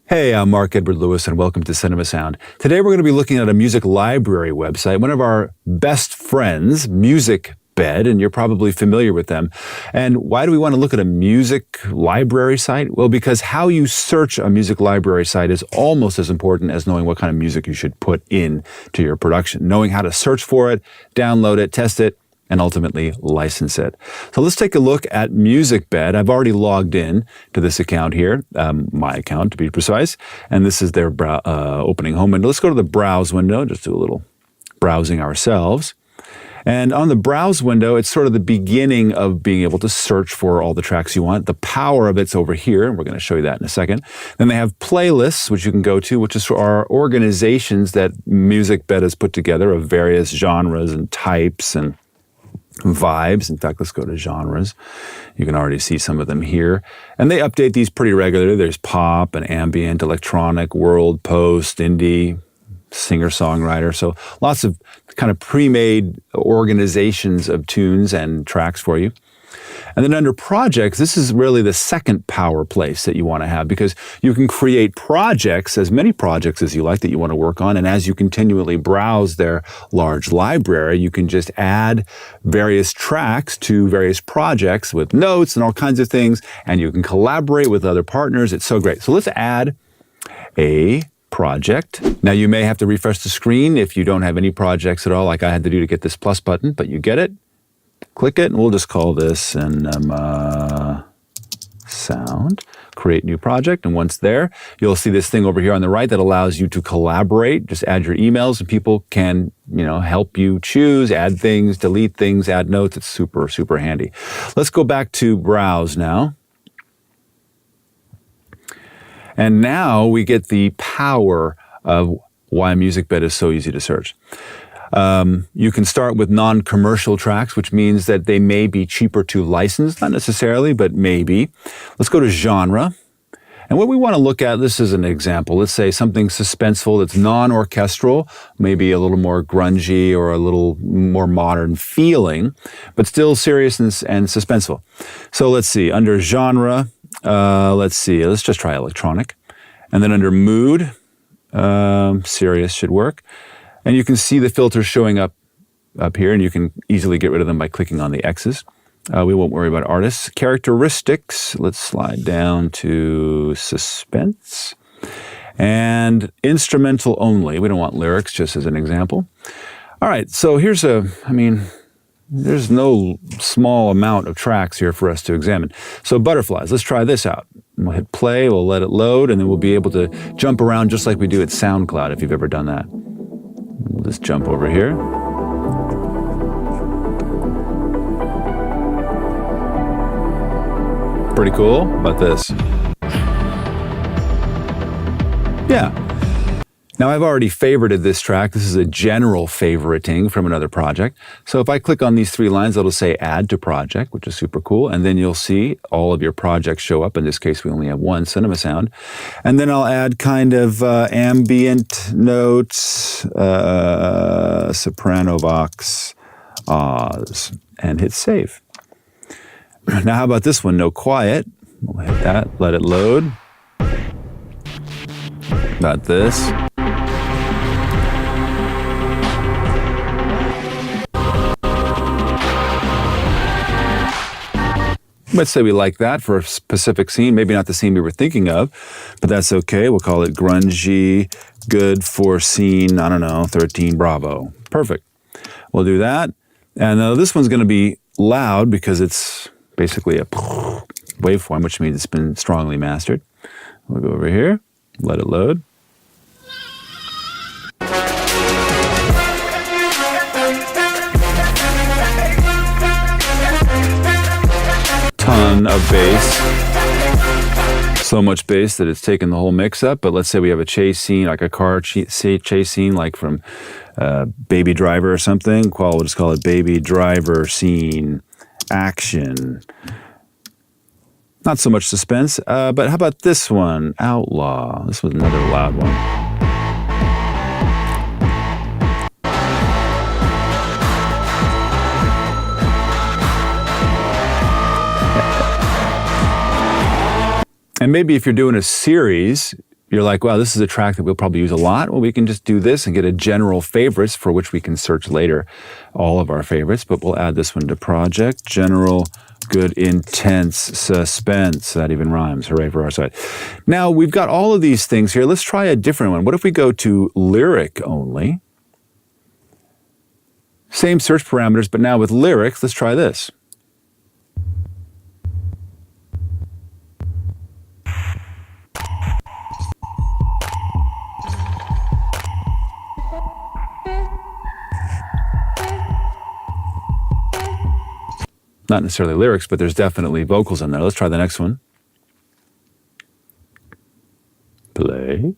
Hey, I'm Mark Edward Lewis, and welcome to Cinema Sound. Today we're going to be looking at a music library website, one of our best friends, Musicbed, and you're probably familiar with them. And why do we want to look at a music library site? Well, because how you search a music library site is almost as important as knowing what kind of music you should put in to your production. Knowing how to search for it, download it, test it, and ultimately license it. So let's take a look at Musicbed. I've already logged in to this account here, my account to be precise, and this is their opening home window. Let's go to the browse window, just do a little browsing ourselves. And on the browse window, it's sort of the beginning of being able to search for all the tracks you want. The power of it's over here, and we're going to show you that in a second. Then they have playlists, which you can go to, which is for our organizations that Musicbed has put together of various genres and types and vibes. In fact, let's go to genres. You can already see some of them here. And they update these pretty regularly. There's pop and ambient, electronic, world, post, indie, singer-songwriter. So lots of kind of pre-made organizations of tunes and tracks for you. And then under projects, this is really the second power place that you want to have, because you can create projects, as many projects as you like that you want to work on. And as you continually browse their large library, you can just add various tracks to various projects with notes and all kinds of things. And you can collaborate with other partners. It's so great. So let's add a project. Now you may have to refresh the screen if you don't have any projects at all, like I had to do to get this plus button, but you get it. Click it, and we'll just call this Cinema Sound. Create new project, and once there, you'll see this thing over here on the right that allows you to collaborate. Just add your emails, and people can, help you choose, add things, delete things, add notes. It's super, super handy. Let's go back to browse now. And now we get the power of why Musicbed is so easy to search. You can start with non-commercial tracks, which means that they may be cheaper to license, not necessarily, but maybe. Let's go to genre. And what we want to look at, this is an example. Let's say something suspenseful that's non-orchestral, maybe a little more grungy or a little more modern feeling, but still serious and suspenseful. So let's see, under genre, let's just try electronic. And then under mood, serious should work. And you can see the filters showing up here, and you can easily get rid of them by clicking on the X's. We won't worry about artists. Characteristics, let's slide down to suspense. And instrumental only. We don't want lyrics, just as an example. All right, so here's there's no small amount of tracks here for us to examine. So butterflies, let's try this out. We'll hit play, we'll let it load, and then we'll be able to jump around just like we do at SoundCloud, if you've ever done that. We'll just jump over here. Pretty cool. How about this? Yeah. Now I've already favorited this track. This is a general favoriting from another project. So if I click on these three lines, it'll say add to project, which is super cool. And then you'll see all of your projects show up. In this case, we only have one, Cinema Sound. And then I'll add kind of ambient notes, soprano vox, Oz, and hit save. Now how about this one, no quiet? We'll hit that, let it load. About this. Let's say we like that for a specific scene, maybe not the scene we were thinking of, but that's okay. We'll call it grungy, good for scene, 13 Bravo. Perfect. We'll do that. And this one's going to be loud because it's basically a waveform, which means it's been strongly mastered. We'll go over here, let it load. Ton of bass. So much bass that it's taken the whole mix up. But let's say we have a chase scene, like a car chase scene, like from Baby Driver or something. We'll just call it Baby Driver Scene Action. Not so much suspense, but how about this one? Outlaw. This was another loud one. And maybe if you're doing a series, you're like, wow, this is a track that we'll probably use a lot. Well, we can just do this and get a general favorites for which we can search later all of our favorites. But we'll add this one to project, general, good, intense, suspense. That even rhymes. Hooray for our site. Now, we've got all of these things here. Let's try a different one. What if we go to lyric only? Same search parameters, but now with lyrics, let's try this. Not necessarily lyrics, but there's definitely vocals in there. Let's try the next one. Play.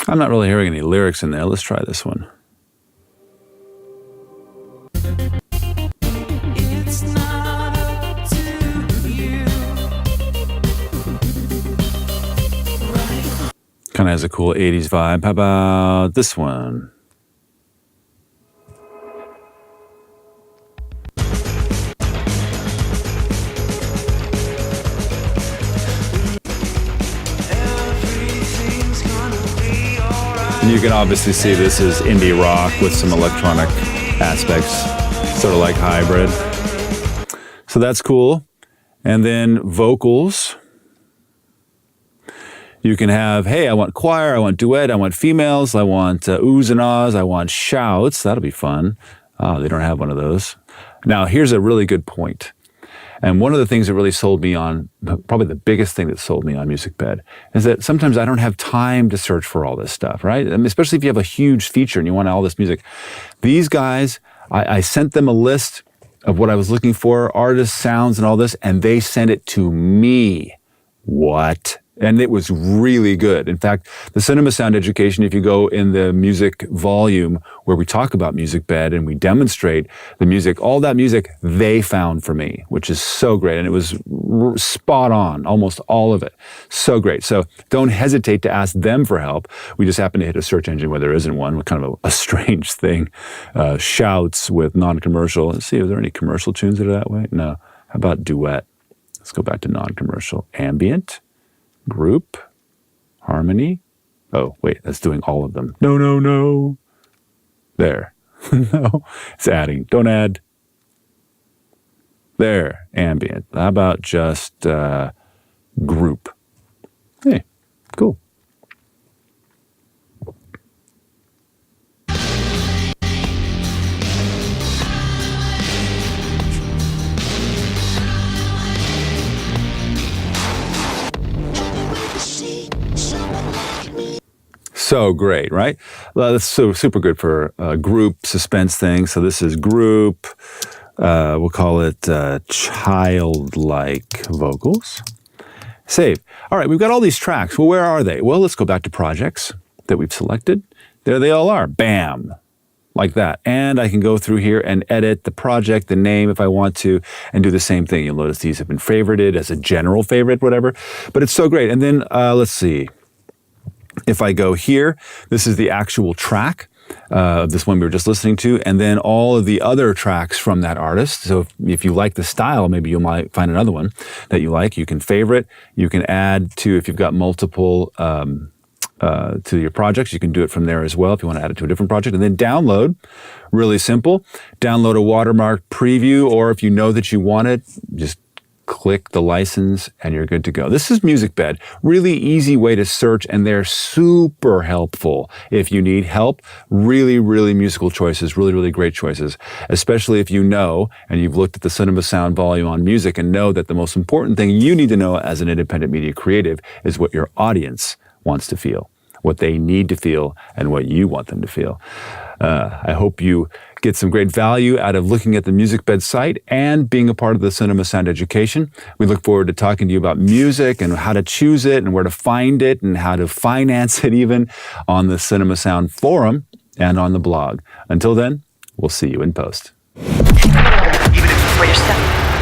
I'm not really hearing any lyrics in there. Let's try this one. It's not up to you. Kind of has a cool 80s vibe. How about this one? And you can obviously see this is indie rock with some electronic aspects, sort of like hybrid. So that's cool. And then vocals. You can have, hey, I want choir, I want duet, I want females, I want oohs and ahs, I want shouts. That'll be fun. Oh, they don't have one of those. Now, here's a really good point. And one of the things that really sold me on, probably the biggest thing that sold me on Musicbed, is that sometimes I don't have time to search for all this stuff, right? I mean, especially if you have a huge feature and you want all this music. These guys, I sent them a list of what I was looking for, artists, sounds, and all this, and they sent it to me. What? And it was really good. In fact, the Cinema Sound Education, if you go in the music volume where we talk about Musicbed and we demonstrate the music, all that music they found for me, which is so great. And it was spot on, almost all of it. So great. So don't hesitate to ask them for help. We just happen to hit a search engine where there isn't one, kind of a strange thing. Shouts with non-commercial. Let's see, are there any commercial tunes that are that way? No. How about duet? Let's go back to non-commercial. Ambient. Group, harmony. Oh, wait, that's doing all of them. No, no, no. There. No, it's adding. Don't add. There, ambient. How about just group? Hey, cool. So great, right? Well, that's so super good for group suspense things. So this is group. We'll call it childlike vocals. Save. All right, we've got all these tracks. Well, where are they? Well, let's go back to projects that we've selected. There they all are. Bam. Like that. And I can go through here and edit the project, the name if I want to, and do the same thing. You'll notice these have been favorited as a general favorite, whatever. But it's so great. And then let's see. If I go here, this is the actual track, this one we were just listening to, and then all of the other tracks from that artist. So if you like the style, maybe you might find another one that you like. You can favorite. You can add to, if you've got multiple to your projects, you can do it from there as well if you want to add it to a different project. And then download, really simple. Download a watermark preview, or if you know that you want it, just click the license and you're good to go. This is Musicbed. Really easy way to search, and they're super helpful if you need help. Really, really musical choices, really, really great choices, especially if you know and you've looked at the Cinema Sound volume on music and know that the most important thing you need to know as an independent media creative is what your audience wants to feel, what they need to feel, and what you want them to feel. I hope you get some great value out of looking at the Musicbed site and being a part of the Cinema Sound Education. We look forward to talking to you about music and how to choose it and where to find it and how to finance it even on the Cinema Sound forum and on the blog. Until then, we'll see you in post. for yourself.